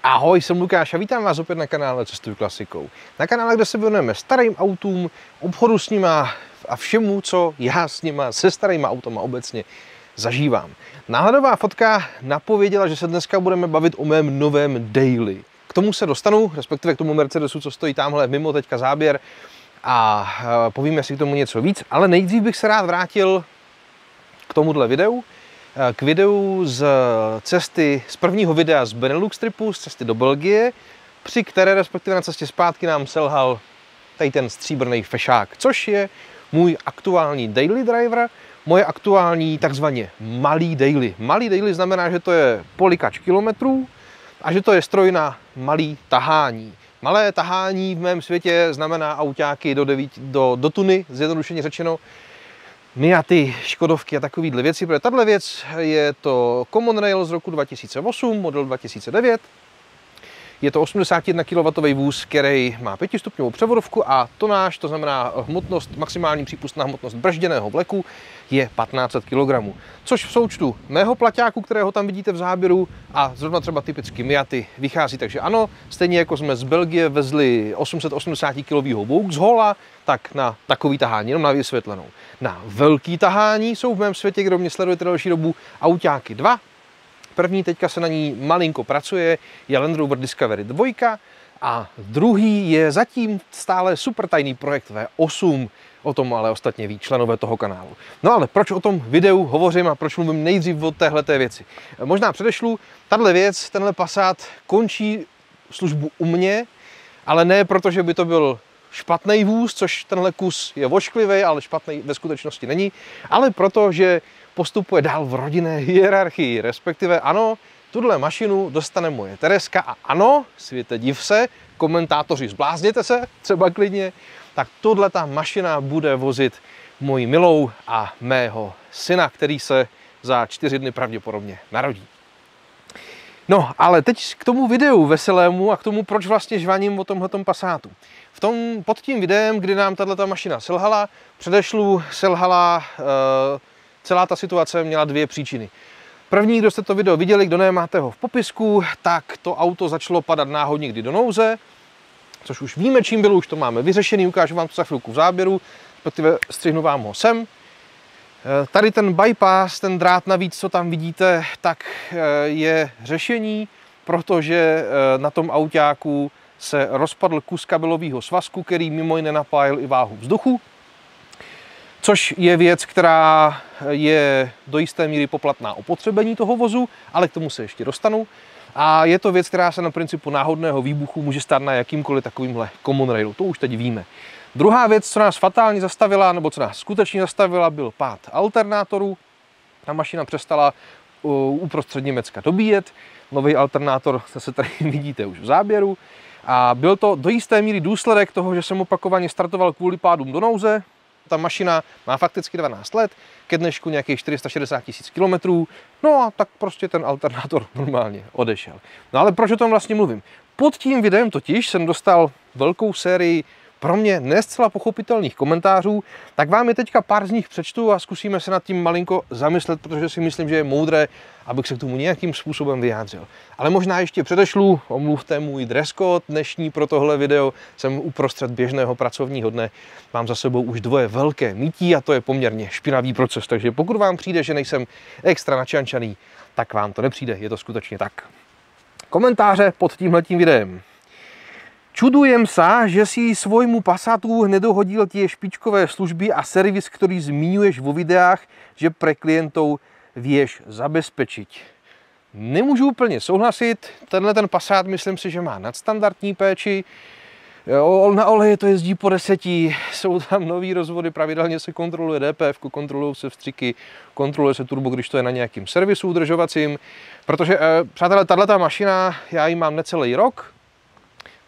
Ahoj, jsem Lukáš a vítám vás opět na kanále Cestuj klasikou. Na kanále, kde se věnujeme starým autům, obchodu s nima a všemu, co já s nima, se starýma autama obecně zažívám. Náhledová fotka napověděla, že se dneska budeme bavit o mém novém daily. K tomu se dostanu, respektive k tomu Mercedesu, co stojí tamhle mimo teďka záběr, a povíme si k tomu něco víc, ale nejdřív bych se rád vrátil k tomuhle videu. K videu z cesty, z prvního videa z Benelux tripu, z cesty do Belgie, při které respektive na cestě zpátky nám selhal tady ten stříbrný fešák, což je můj aktuální daily driver, moje aktuální takzvaně malý daily. Malý daily znamená, že to je polikač kilometrů a že to je stroj na malý tahání. Malé tahání v mém světě znamená autáky do tuny, zjednodušeně řečeno, Miaty, Škodovky a takovýhle věci, protože tahle věc je to Common Rail z roku 2008, model 2009. Je to 81 kW vůz, který má 5stupňovou převodovku a tonáž, to znamená hmotnost, maximální přípustná hmotnost bržděného vleku je 1500 kg. Což v součtu mého plaťáku, kterého tam vidíte v záběru, a zrovna třeba typicky Miaty vychází. Takže ano, stejně jako jsme z Belgie vezli 880 kg Vauxhalla, tak na takový tahání, jenom na vysvětlenou. Na velký tahání jsou v mém světě, kdo mě sledujete delší dobu, autáky 2. První teďka se na ní malinko pracuje, je Land Rover Discovery 2 a druhý je zatím stále super tajný projekt V8, o tom ale ostatně ví členové toho kanálu. No ale proč o tom videu hovořím a proč mluvím nejdřív o téhleté věci? Možná předešlu, tahle věc, tenhle Passat končí službu u mě, ale ne proto, že by to byl špatný vůz, což tenhle kus je vošklivý, ale špatný ve skutečnosti není, ale proto, že postupuje dál v rodinné hierarchii, respektive ano, tuhle mašinu dostane moje Tereska a ano, světe div se, komentátoři zblázněte se, třeba klidně, tak tohle ta mašina bude vozit moji milou a mého syna, který se za 4 dny pravděpodobně narodí. No, ale teď k tomu videu veselému a k tomu, proč vlastně žvaním o tomhletom Passatu. Pod tím videem, kdy nám tato mašina selhala, předešlu selhala, celá ta situace měla 2 příčiny. První, kdo jste to video viděli, kdo ne, máte ho v popisku, tak to auto začalo padat náhodně někdy do nouze, což už víme, čím bylo, už to máme vyřešený, ukážu vám to za chvilku v záběru, respektive střihnu vám ho sem. Tady ten bypass, ten drát navíc, co tam vidíte, tak je řešení, protože na tom autáku se rozpadl kus kabelového svazku, který mimo jiné napájel i váhu vzduchu, což je věc, která je do jisté míry poplatná opotřebení toho vozu, ale k tomu se ještě dostanu. A je to věc, která se na principu náhodného výbuchu může stát na jakýmkoliv takovýmhle common railu, to už teď víme. Druhá věc, co nás fatálně zastavila, nebo co nás skutečně zastavila, byl pád alternátorů. Ta mašina přestala uprostřed Německa dobíjet. Nový alternátor se tady vidíte už v záběru. A byl to do jisté míry důsledek toho, že jsem opakovaně startoval kvůli pádům do nouze. Ta mašina má fakticky 12 let, ke dnešku nějakých 460 000 km. No a tak prostě ten alternátor normálně odešel. No ale proč o tom vlastně mluvím? Pod tím videem totiž jsem dostal velkou sérii pro mě ne zcela pochopitelných komentářů, tak vám je teďka pár z nich přečtu a zkusíme se nad tím malinko zamyslet, protože si myslím, že je moudré, abych se k tomu nějakým způsobem vyjádřil. Ale možná ještě předešlu, omluvte můj dress code dnešní pro tohle video, jsem uprostřed běžného pracovního dne, mám za sebou už 2 velké mítí a to je poměrně špinavý proces, takže pokud vám přijde, že nejsem extra načančaný, tak vám to nepřijde, je to skutečně tak. Komentáře pod tímhletím videem. Čudujem sa, že si svojmu Passatu nedohodil tie špičkové služby a servis, ktorý zmiňuješ vo videách, že pre klientov vieš zabezpečiť. Nemůžu úplně souhlasit, tenhle ten Passat myslím si, že má nadstandardní péči. Na oleje to jezdí po 10, jsou tam nový rozvody, pravidelně se kontroluje DPF, kontrolují se vstřiky, kontroluje se turbo, když to je na nějakým servisu udržovacím. Protože, přátelé, tato mašina, já ji mám necelý rok.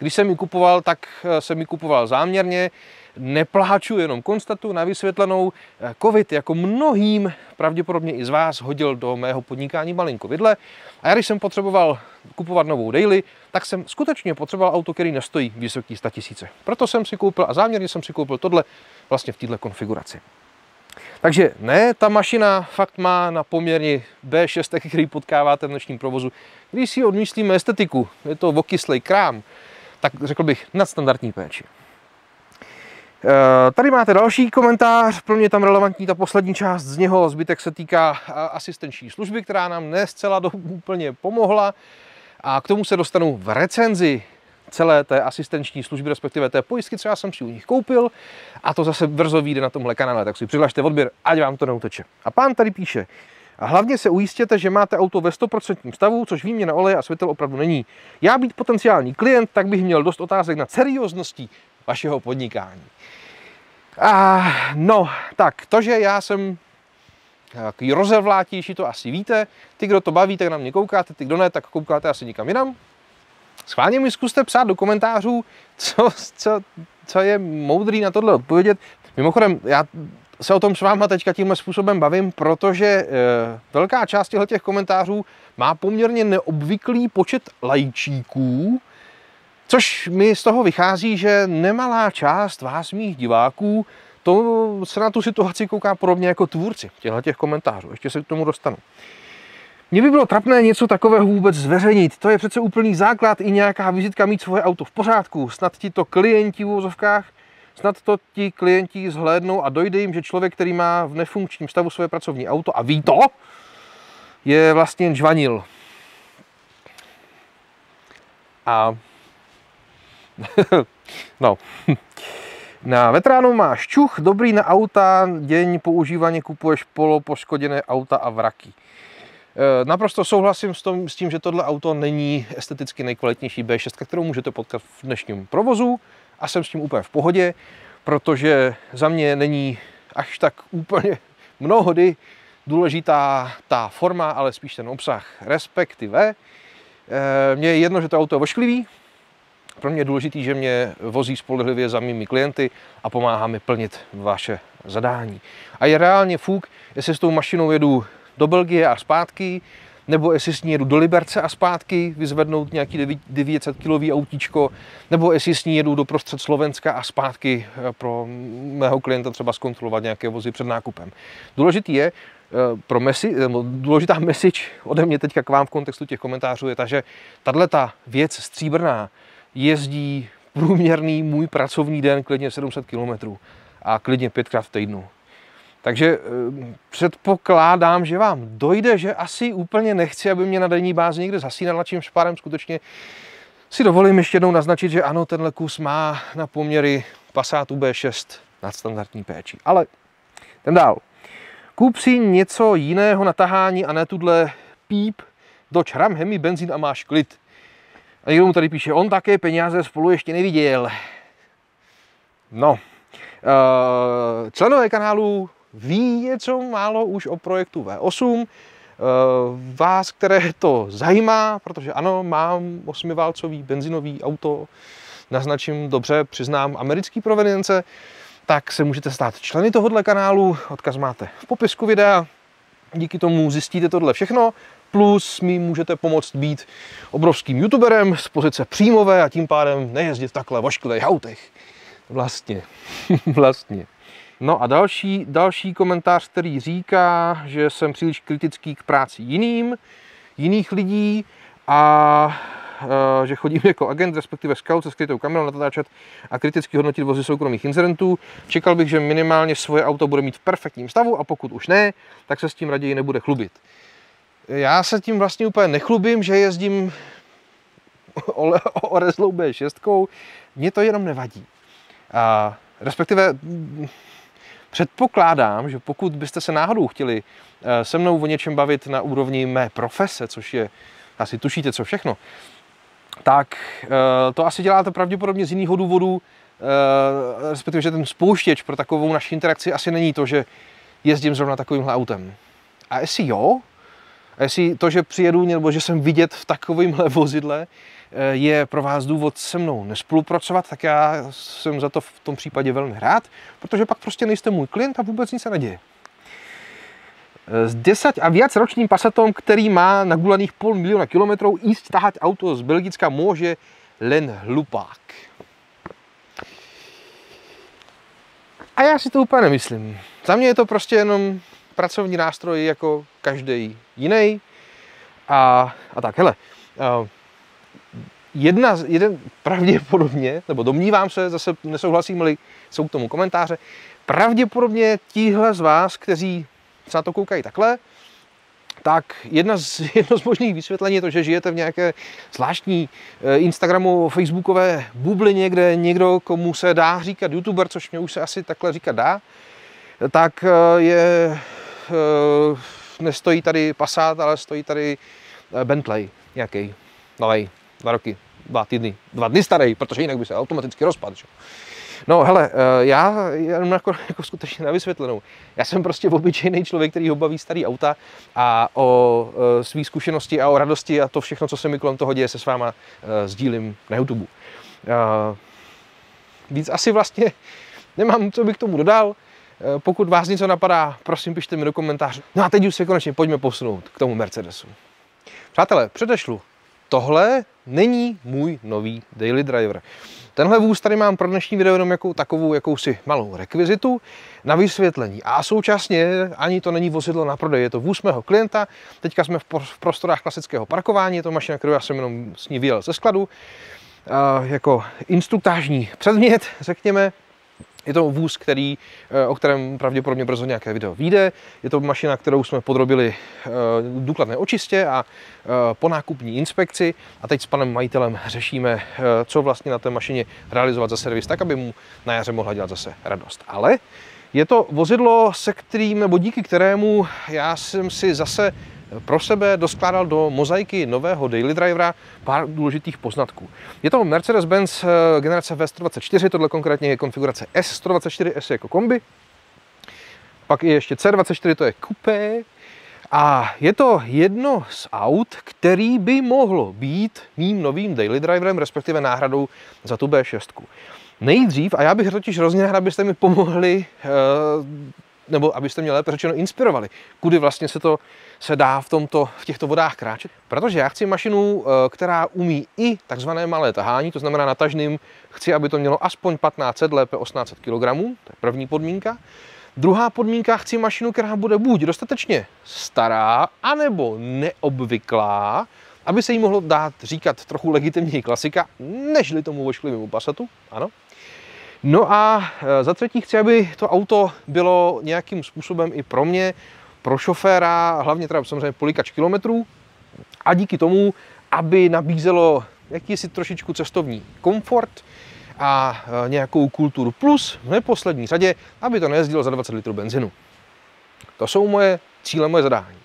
Když jsem ji kupoval, tak jsem ji kupoval záměrně, nepláču, jenom konstatuju na vysvětlenou. Covid, jako mnohým, pravděpodobně i z vás, hodil do mého podnikání malinko vidle. A já, když jsem potřeboval kupovat novou daily, tak jsem skutečně potřeboval auto, který nestojí vysoký 100 000. Proto jsem si koupil a záměrně jsem si koupil tohle vlastně v této konfiguraci. Takže ne, ta mašina fakt má na poměrně B6, který potkáváte v dnešním provozu. Když si odmyslíme estetiku, je to okyslej krám, tak řekl bych nadstandardní péči. Tady máte další komentář, pro mě tam relevantní ta poslední část z něho, zbytek se týká asistenční služby, která nám ne zcela úplně pomohla a k tomu se dostanu v recenzi celé té asistenční služby, respektive té pojistky, co já jsem si u nich koupil a to zase brzo vyjde na tomhle kanále, tak si přihlašte odběr, ať vám to neuteče. A pán tady píše, a hlavně se ujistěte, že máte auto ve 100% stavu, což výměna oleje a světel opravdu není. Já být potenciální klient, tak bych měl dost otázek na seriózností vašeho podnikání. No, tak to, že já jsem takový rozevlátější, to asi víte. Ty, kdo to baví, tak na mě koukáte, ty, kdo ne, tak koukáte asi nikam jinam. Schválně mi zkuste psát do komentářů, co je moudrý na tohle odpovědět. Mimochodem, já se o tom s váma teďka tímhle způsobem bavím, protože velká část těch komentářů má poměrně neobvyklý počet lajčíků, což mi z toho vychází, že nemalá část vás, mých diváků, to se na tu situaci kouká podobně jako tvůrci těch komentářů. Ještě se k tomu dostanu. Mně by bylo trapné něco takového vůbec zveřejnit. To je přece úplný základ i nějaká vizitka mít svoje auto v pořádku. Snad ti to klienti v uvozovkách, snad to ti klienti zhlédnou a dojde jim, že člověk, který má v nefunkčním stavu svoje pracovní auto a ví to, je vlastně jen žvanil. A no, na veteránu máš čuch, dobrý na auta, děň používaně kupuješ polopoškoděné auta a vraky. Naprosto souhlasím s tím, že tohle auto není esteticky nejkvalitnější B6, kterou můžete potkat v dnešním provozu a jsem s tím úplně v pohodě, protože za mě není až tak úplně mnohdy důležitá ta forma, ale spíš ten obsah, respektive mně je jedno, že to auto je ošklivý. Pro mě je důležité, že mě vozí spolehlivě za mými klienty a pomáhá mi plnit vaše zadání. A je reálně fuk, jestli s tou mašinou jedu do Belgie a zpátky, nebo jestli s ní jedu do Liberce a zpátky, vyzvednout nějaký 900 kg autíčko, nebo jestli s ní jedu do prostřed Slovenska a zpátky pro mého klienta třeba zkontrolovat nějaké vozy před nákupem. Důležitý je, důležitá message ode mě teďka k vám v kontextu těch komentářů je ta, že tato věc stříbrná jezdí průměrný můj pracovní den klidně 700 km a klidně 5krát v týdnu. Takže předpokládám, že vám dojde, že asi úplně nechci, aby mě na denní bázi někde zasínala, čímž pádem skutečně si dovolím ještě jednou naznačit, že ano, tenhle kus má na poměry Passatu B6 nadstandardní péči. Ale jdem dál. Kup si něco jiného na tahání a ne tuhle píp Dodge Ram, Hemi, benzín a máš klid. A někdo mu tady píše, on také peníze spolu ještě neviděl. No, členové kanálu ví něco málo už o projektu V8. Vás, které to zajímá, protože ano, mám 8válcový benzinový auto, naznačím dobře, přiznám americký provenience, tak se můžete stát členy tohohle kanálu, odkaz máte v popisku videa, díky tomu zjistíte tohle všechno, plus mi můžete pomoct být obrovským youtuberem z pozice příjmové a tím pádem nejezdit v takhle ošklivých autech. Vlastně. No a další komentář, který říká, že jsem příliš kritický k práci jiných lidí a že chodím jako agent, respektive scout se skrytou kamerou natáčet a kriticky hodnotit vozy soukromých incidentů. Čekal bych, že minimálně svoje auto bude mít v perfektním stavu a pokud už ne, tak se s tím raději nebude chlubit. Já se tím vlastně úplně nechlubím, že jezdím orezlou B6, mně to jenom nevadí. Respektive předpokládám, že pokud byste se náhodou chtěli se mnou o něčem bavit na úrovni mé profese, což je, asi tušíte co všechno, tak to asi děláte pravděpodobně z jiného důvodu, respektive, že ten spouštěč pro takovou naši interakci asi není to, že jezdím zrovna takovýmhle autem. A jestli jo, a jestli to, že přijedu nebo že jsem vidět v takovémhle vozidle, je pro vás důvod se mnou nespolupracovat, tak já jsem za to v tom případě velmi rád, protože pak prostě nejste můj klient a vůbec nic se neděje. S 10 a víc ročním Passatom, který má nagulaných 500 000 kilometrů, jíst tahat auto z Belgicka může len hlupák. A já si to úplně nemyslím. Za mě je to prostě jenom pracovní nástroj jako každý jiný. A tak, hele, jeden pravděpodobně, nebo domnívám se, zase nesouhlasím-li, jsou k tomu komentáře, pravděpodobně tíhle z vás, kteří se na to koukají takhle, tak jedno z možných vysvětlení je to, že žijete v nějaké zvláštní Instagramu, facebookové bublině, kde někdo, komu se dá říkat youtuber, což mě už se asi takhle říkat dá, tak nestojí tady Passat, ale stojí tady Bentley nějaký, novej, 2 roky, 2 týdny, 2 dny starý, protože jinak by se automaticky rozpadl. Že? No hele, já jenom jako skutečně na vysvětlenou. Já jsem prostě obyčejný člověk, který ho baví starý auta a o svý zkušenosti a o radosti a to všechno, co se mi kolem toho děje, se s váma sdílím na YouTube. Víc asi vlastně nemám, co bych k tomu dodal. Pokud vás něco napadá, prosím, pište mi do komentářů. No a teď už se konečně pojďme posunout k tomu Mercedesu. Přátelé, předešlu. Tohle není můj nový daily driver. Tenhle vůz tady mám pro dnešní video jenom takovou jakousi malou rekvizitu na vysvětlení. A současně ani to není vozidlo na prodej, je to vůz mého klienta. Teďka jsme v prostorách klasického parkování, je to mašina, kterou já jsem jenom s ní vyjel ze skladu. Jako instruktážní předmět, řekněme. Je to vůz, o kterém pravděpodobně brzo nějaké video vyjde. Je to mašina, kterou jsme podrobili důkladné očistě a po nákupní inspekci. A teď s panem majitelem řešíme, co vlastně na té mašině realizovat za servis, tak aby mu na jaře mohla dělat zase radost. Ale je to vozidlo, nebo díky kterému já jsem si zase pro sebe doskládal do mozaiky nového daily drivera pár důležitých poznatků. Je to Mercedes-Benz generace V124, tohle konkrétně je konfigurace S124, S jako kombi. Pak je ještě C24, to je coupé. A je to jedno z aut, který by mohlo být mým novým daily driverem, respektive náhradou za tu B6. Nejdřív, a já bych totiž hrozně rád, abyste mi pomohli, nebo abyste mě lépe řečeno inspirovali, kudy vlastně se dá v těchto vodách kráčet. Protože já chci mašinu, která umí i takzvané malé tahání, to znamená na tažným chci, aby to mělo aspoň 1500, lépe 1800 kg, to je první podmínka. Druhá podmínka, chci mašinu, která bude buď dostatečně stará, anebo neobvyklá, aby se jí mohlo dát říkat trochu legitimněji klasika, nežli tomu ošklivému Passatu, ano. No a za třetí chci, aby to auto bylo nějakým způsobem i pro mě, pro šoféra, hlavně teda samozřejmě polikač kilometrů a díky tomu, aby nabízelo jakýsi trošičku cestovní komfort a nějakou kulturu. Plus v neposlední řadě, aby to nejezdilo za 20 litrů benzinu. To jsou moje cíle, moje zadání.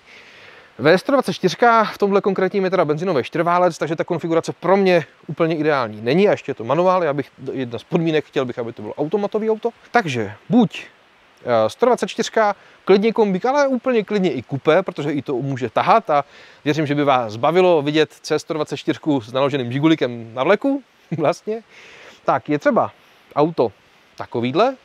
V124 v tomhle konkrétním je teda benzinový 4válec, takže ta konfigurace pro mě úplně ideální není a ještě je to manuál, jedna z podmínek chtěl bych, aby to bylo automatový auto. Takže buď 124, klidně kombík, ale úplně klidně i kupé, protože i to může tahat a věřím, že by vás bavilo vidět C124 s naloženým žigulikem na vleku, vlastně. Tak je třeba auto takovýhle,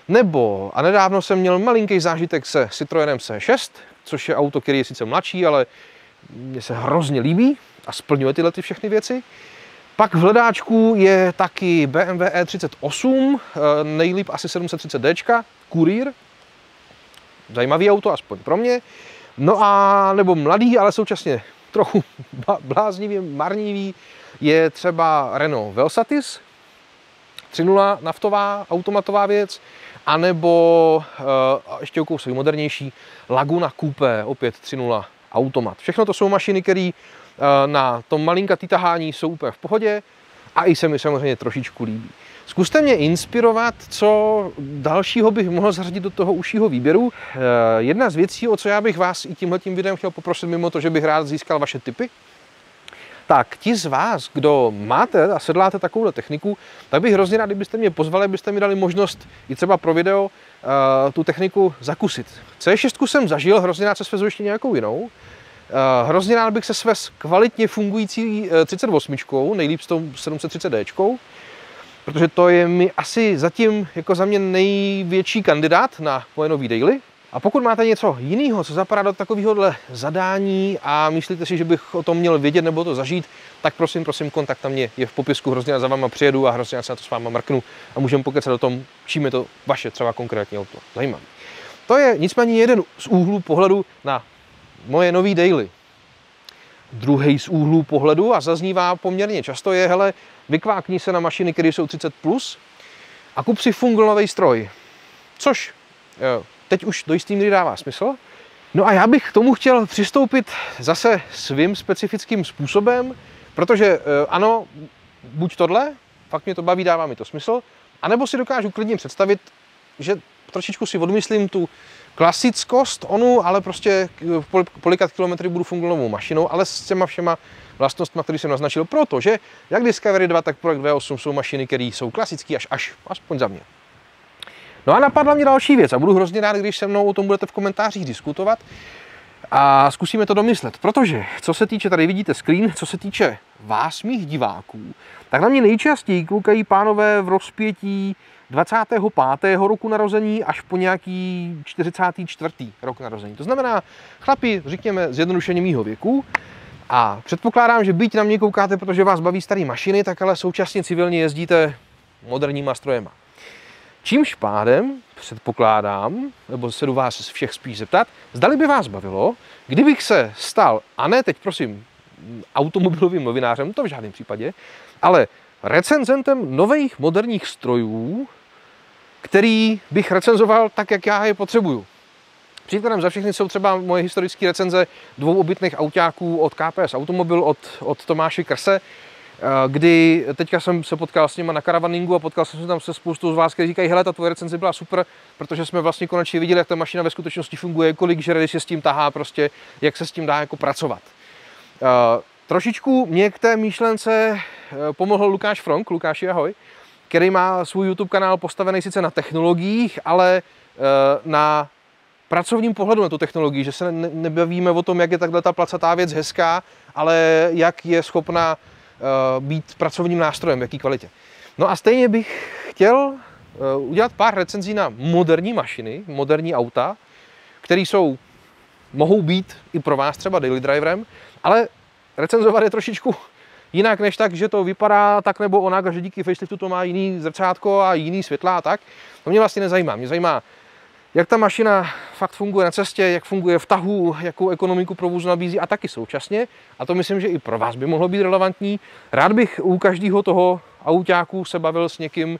nebo, a nedávno jsem měl malinký zážitek se Citroenem C6, což je auto, který je sice mladší, ale mně se hrozně líbí a splňuje tyhle všechny věci. Pak v hledáčku je taky BMW E38, nejlíp asi 730D, Courier. Zajímavý auto, aspoň pro mě. No a nebo mladý, ale současně trochu bláznivý, marnivý, je třeba Renault Velsatis, 3.0 naftová automatová věc, anebo ještě o kousek modernější Laguna Coupé, opět 3.0 automat. Všechno to jsou mašiny, které na tom malinkatý tahání jsou úplně v pohodě a i se mi samozřejmě trošičku líbí. Zkuste mě inspirovat, co dalšího bych mohl zařadit do toho užšího výběru. Jedna z věcí, o co já bych vás i tímhletím videem chtěl poprosit, mimo to, že bych rád získal vaše tipy, tak ti z vás, kdo máte a sedláte takovouhle techniku, tak bych hrozně rád, kdybyste mě pozvali, abyste mi dali možnost i třeba pro video tu techniku zakusit. C6 jsem zažil, hrozně rád se svezu ještě nějakou jinou. Hrozně rád bych se svez kvalitně fungující 38, nejlíp s tou 730D, protože to je mi asi zatím jako za mě největší kandidát na moje nový daily. A pokud máte něco jiného, co zapadá do takovéhohle zadání a myslíte si, že bych o tom měl vědět nebo to zažít, tak prosím, kontakt na mě je v popisku, hrozně rád za váma přijedu a hrozně rád se na to s váma mrknu a můžeme pokecat o tom, čím je to vaše třeba konkrétní auto zajímavé. To je nicméně jeden z úhlů pohledu na moje nový daily. Druhý z úhlů pohledu, a zaznívá poměrně často, je, hele, vykvákni se na mašiny, které jsou 30+, a kup si funglový stroj. Což teď už do jistý míry dává smysl. No a já bych k tomu chtěl přistoupit zase svým specifickým způsobem, protože ano, buď tohle, fakt mě to baví, dává mi to smysl, anebo si dokážu klidně představit, že trošičku si odmyslím tu klasickost ale prostě polikat kilometry budu fungovat mašinou, ale s těma všema vlastnostmi, které jsem naznačil, protože jak Discovery 2, tak Projekt V8 jsou mašiny, které jsou klasické až aspoň za mě. No a napadla mě další věc a budu hrozně rád, když se mnou o tom budete v komentářích diskutovat a zkusíme to domyslet, protože co se týče, tady vidíte screen, co se týče vás, mých diváků, tak na mě nejčastěji koukají pánové v rozpětí 25. roku narození až po nějaký 44. rok narození. To znamená chlapi, řekněme, zjednodušeně mýho věku. A předpokládám, že byť na mě koukáte, protože vás baví staré mašiny, tak ale současně civilně jezdíte moderníma strojema. Čímž pádem předpokládám, nebo se jdu vás všech spíš zeptat, zdali by vás bavilo, kdybych se stal, a ne teď prosím automobilovým novinářem, to v žádném případě, ale recenzentem nových moderních strojů, který bych recenzoval tak, jak já je potřebuju. Příkladem za všechny jsou třeba moje historické recenze dvouobytných autáků od KPS Automobil, od Tomáše Krse, kdy teďka jsem se potkal s nima na karavaningu a potkal jsem se tam se spoustu z vás, kteří říkají, hele, ta tvoje recenze byla super, protože jsme vlastně konečně viděli, jak ta mašina ve skutečnosti funguje, kolik žere, se s tím tahá, prostě, jak se s tím dá jako pracovat. Trošičku mě k té myšlence pomohl Lukáš Fronk, Lukáši ahoj, který má svůj YouTube kanál postavený sice na technologiích, ale na pracovním pohledu na tu technologii, že se nebavíme o tom, jak je takhle ta placatá věc hezká, ale jak je schopná být pracovním nástrojem, v jaký kvalitě. No a stejně bych chtěl udělat pár recenzí na moderní mašiny, moderní auta, které mohou být i pro vás třeba daily driverem, ale recenzovat je trošičku jinak než tak, že to vypadá tak nebo onak a že díky faceliftu to má jiný zrcátko a jiný světla a tak. To mě vlastně nezajímá. Mě zajímá, jak ta mašina fakt funguje na cestě, jak funguje v tahu, jakou ekonomiku provozu nabízí a taky současně. A to myslím, že i pro vás by mohlo být relevantní. Rád bych u každého toho autáku se bavil s někým,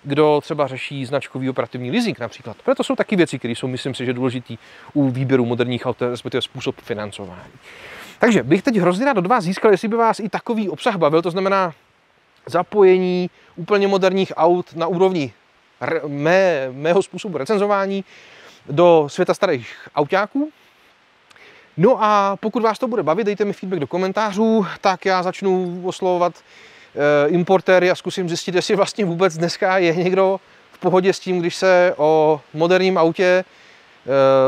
kdo třeba řeší značkový operativní leasing například. Protože to jsou taky věci, které jsou, myslím si, že důležitý u výběru moderních aut, respektive způsob financování. Takže bych teď hrozně rád od vás získal, jestli by vás i takový obsah bavil, to znamená zapojení úplně moderních aut na úrovni mého způsobu recenzování do světa starých autáků. No a pokud vás to bude bavit, dejte mi feedback do komentářů, tak já začnu oslovovat importéry a zkusím zjistit, jestli vlastně vůbec dneska je někdo v pohodě s tím, když se o moderním autě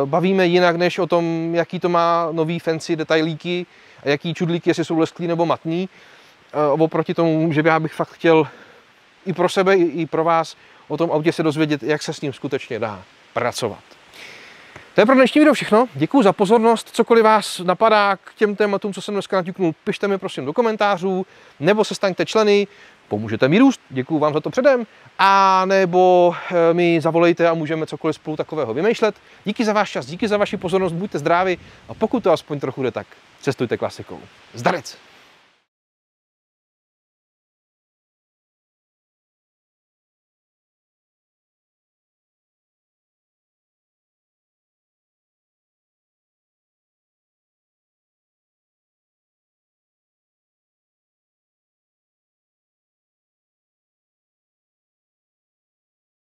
bavíme jinak, než o tom, jaký to má nový fancy detailíky a jaký čudlíky, jestli jsou lesklý nebo matný. Oproti tomu, že já bych fakt chtěl i pro sebe, i pro vás o tom autě se dozvědět, jak se s ním skutečně dá pracovat. To je pro dnešní video všechno. Děkuji za pozornost. Cokoliv vás napadá k těm tématům, co jsem dneska naťuknul, pište mi prosím do komentářů, nebo se staňte členy, pomůžete mi růst, děkuji vám za to předem, a nebo mi zavolejte a můžeme cokoliv spolu takového vymýšlet. Díky za váš čas, díky za vaši pozornost, buďte zdraví a pokud to aspoň trochu jde, tak cestujte klasikou. Zdarec!